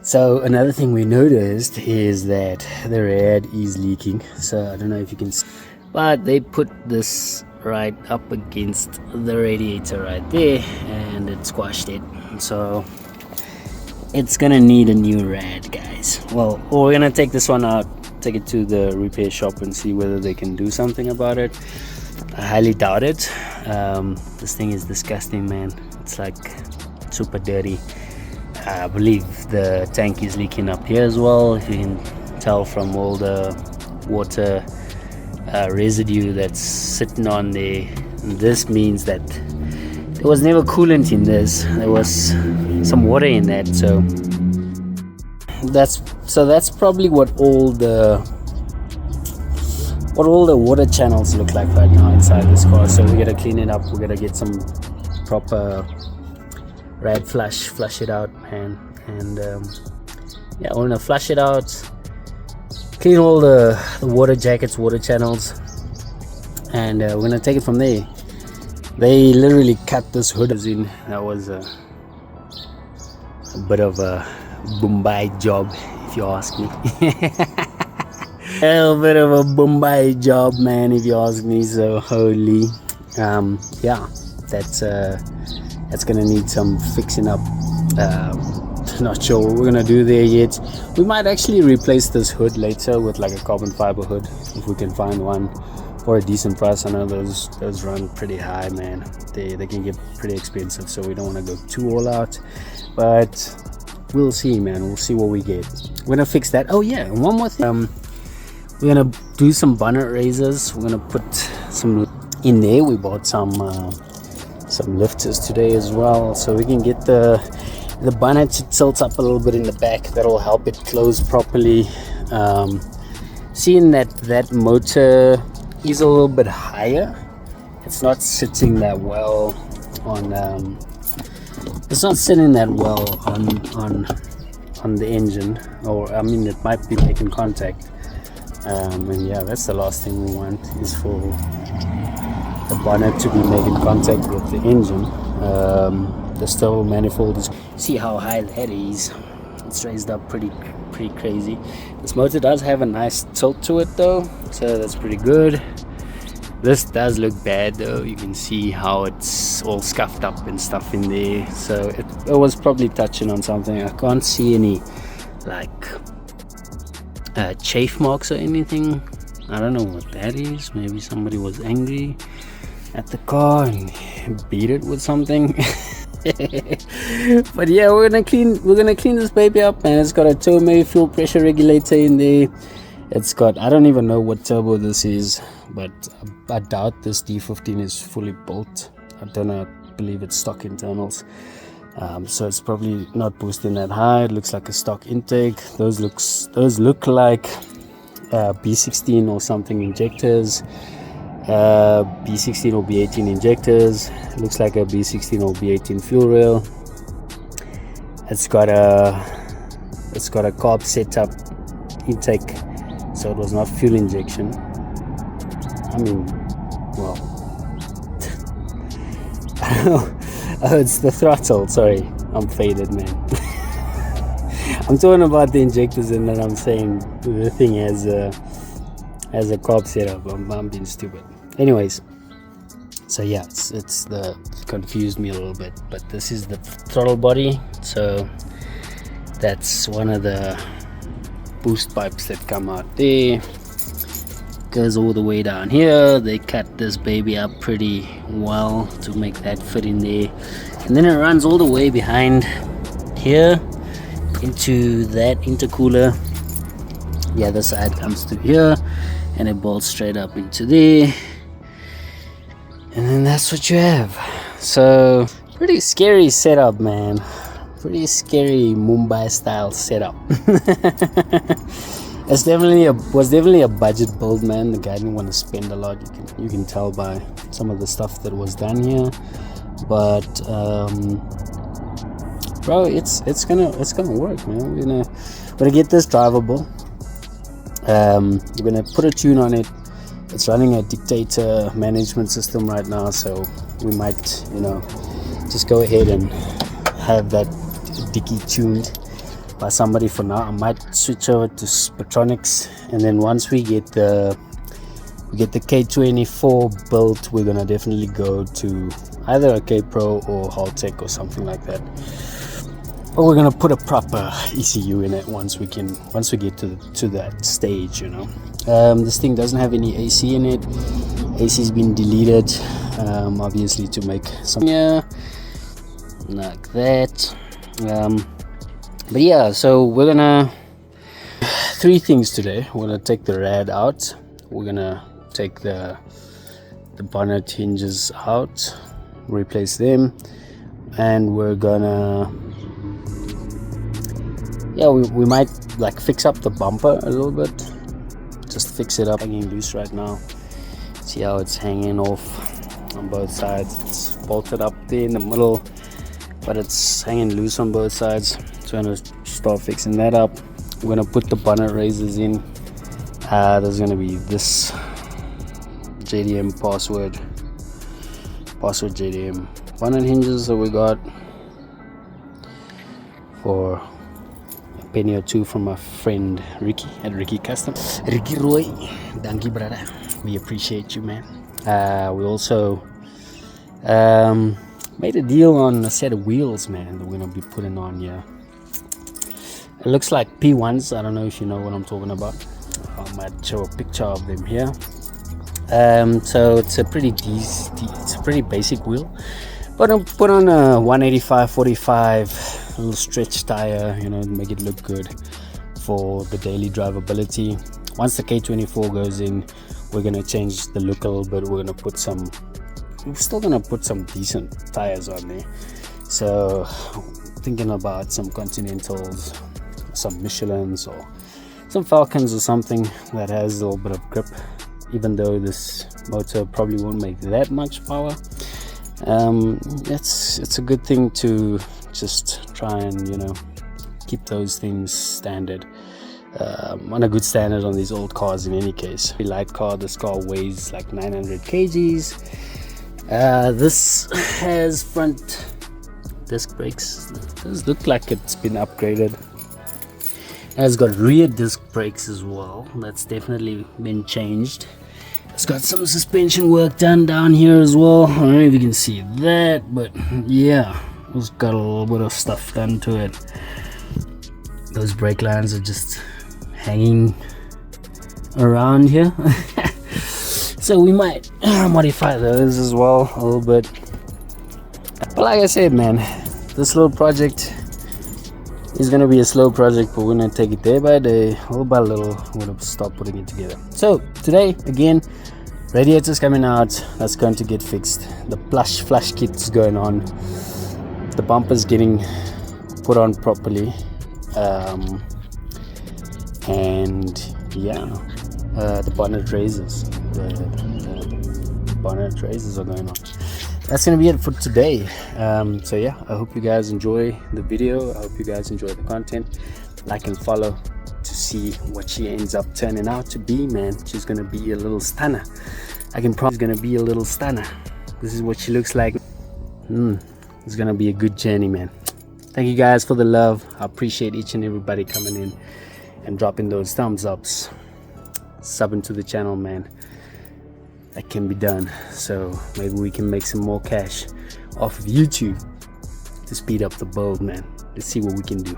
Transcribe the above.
So another thing we noticed is that the rad is leaking. So I don't know if you can see, but they put this right up against the radiator right there and it squashed it. So it's gonna need a new rad, guys. Well, we're gonna take this one out, take it to the repair shop and see whether they can do something about it. I highly doubt it. This thing is disgusting, man. It's like super dirty. I believe the tank is leaking up here as well. You can tell from all the water residue that's sitting on there. And this means that there was never coolant in this. There was some water in that. So that's probably what all the water channels look like right now inside this car. So we gotta clean it up. We gotta get some proper rad flush it out, man. And yeah, we're gonna flush it out, clean all the water jackets, water channels, and we're gonna take it from there. They literally cut this hood in. That was a bit of a Bombay job, if you ask me. A bit of a Bombay job, man, if you ask me. So holy, yeah, that's gonna need some fixing up. Not sure what we're gonna do there yet. We might actually replace this hood later with like a carbon fiber hood if we can find one for a decent price. I know those run pretty high, man. They can get pretty expensive, so we don't want to go too all out, but we'll see, man. We'll see what we get. We're gonna fix that. Oh yeah, and one more thing. We're gonna do some bonnet raisers. We're gonna put some in there. We bought some lifters today as well, so we can get the bonnet to tilt up a little bit in the back. That'll help it close properly. Seeing that motor is a little bit higher, it's not sitting that well on the engine, or I mean it might be making contact, and yeah, that's the last thing we want, is for the bonnet to be making contact with the engine. The stove manifold is, see how high that is. It's raised up pretty crazy. This motor does have a nice tilt to it though, so that's pretty good. This does look bad though. You can see how it's all scuffed up and stuff in there, so it was probably touching on something. I can't see any like chafe marks or anything. I don't know what that is. Maybe somebody was angry at the car and beat it with something. But yeah, we're gonna clean this baby up, man. It's got a turbo fuel pressure regulator in there. It's got, I don't even know what turbo this is, but I doubt this D15 is fully built. I don't know, I believe it's stock internals, so it's probably not boosting that high. It looks like a stock intake. Those look like B16 or something injectors. B16 or B18 injectors. It looks like a B16 or B18 fuel rail. It's got a carb setup intake, so it was not fuel injection. I mean, well, oh, it's the throttle. Sorry, I'm faded, man. I'm talking about the injectors, and then I'm saying the thing has a carb setup. I'm being stupid. Anyways, so yeah, it's confused me a little bit, but this is the throttle body. So that's one of the boost pipes that come out there. Goes all the way down here. They cut this baby up pretty well to make that fit in there, and then it runs all the way behind here into that intercooler. The other side comes through here and it bolts straight up into there, and then that's what you have. So pretty scary setup, man. Pretty scary Mumbai style setup. Was definitely a budget build, man. The guy didn't want to spend a lot. You can tell by some of the stuff that was done here, but bro, it's gonna work, man. We're gonna get this drivable. We're gonna put a tune on it. It's running a dictator management system right now, so we might, just go ahead and have that dicky tuned. by somebody for now. I might switch over to Spatronics, and then once we get the K24 built, we're gonna definitely go to either a K Pro or Haltech or something like that. But we're gonna put a proper ECU in it once we get to that stage, you know. This thing doesn't have any AC in it. AC's been deleted, obviously, to make some like that. But yeah, so we're gonna three things today. We're gonna take the rad out. We're gonna take the bonnet hinges out, replace them, and we're gonna we might like fix up the bumper a little bit, just fix it up. Hanging loose right now. See how it's hanging off on both sides. It's bolted up there in the middle, but it's hanging loose on both sides, so I'm gonna start fixing that up. We're gonna put the bonnet raisers in. There's gonna be this JDM password JDM bonnet hinges that we got for a penny or two from my friend Ricky at Ricky Custom. Ricky Roy, thank you, brother. We appreciate you, man. We also made a deal on a set of wheels, man, that we're gonna be putting on here. It looks like P1s. I don't know if you know what I'm talking about. I might show a picture of them here. So it's a pretty basic wheel, but I'll put on a 185/45 little stretch tire, you know, to make it look good for the daily drivability. Once the K24 goes in, we're gonna change the look a little bit. We're still gonna put some decent tires on there. So thinking about some Continentals, some Michelins, or some Falcons or something that has a little bit of grip, even though this motor probably won't make that much power. It's a good thing to just try and, you know, keep those things standard, on a good standard on these old cars. In any case, a light car. This car weighs like 900 kgs. This has front disc brakes. It does look like it's been upgraded. It's got rear disc brakes as well. That's definitely been changed. It's got some suspension work done down here as well. I don't know if you can see that, but yeah, it's got a little bit of stuff done to it. Those brake lines are just hanging around here. So we might modify those as well a little bit. But like I said, man, this little project is going to be a slow project, but we're going to take it day by day, little by little. We're going to start putting it together. So today, again, radiator's coming out. That's going to get fixed. The flush kit is going on. The bumper's getting put on properly. And yeah, the bonnet raisers. The bonnet raisers are going on. That's gonna be it for today. So yeah, I hope you guys enjoy the video. I hope you guys enjoy the content. Like and follow to see what she ends up turning out to be, man. She's gonna be a little stunner. I can promise she's gonna be a little stunner. This is what she looks like. It's gonna be a good journey, man. Thank you guys for the love. I appreciate each and everybody coming in and dropping those thumbs ups, subbing to the channel, man. That can be done, so maybe we can make some more cash off of YouTube to speed up the build, man. Let's see what we can do.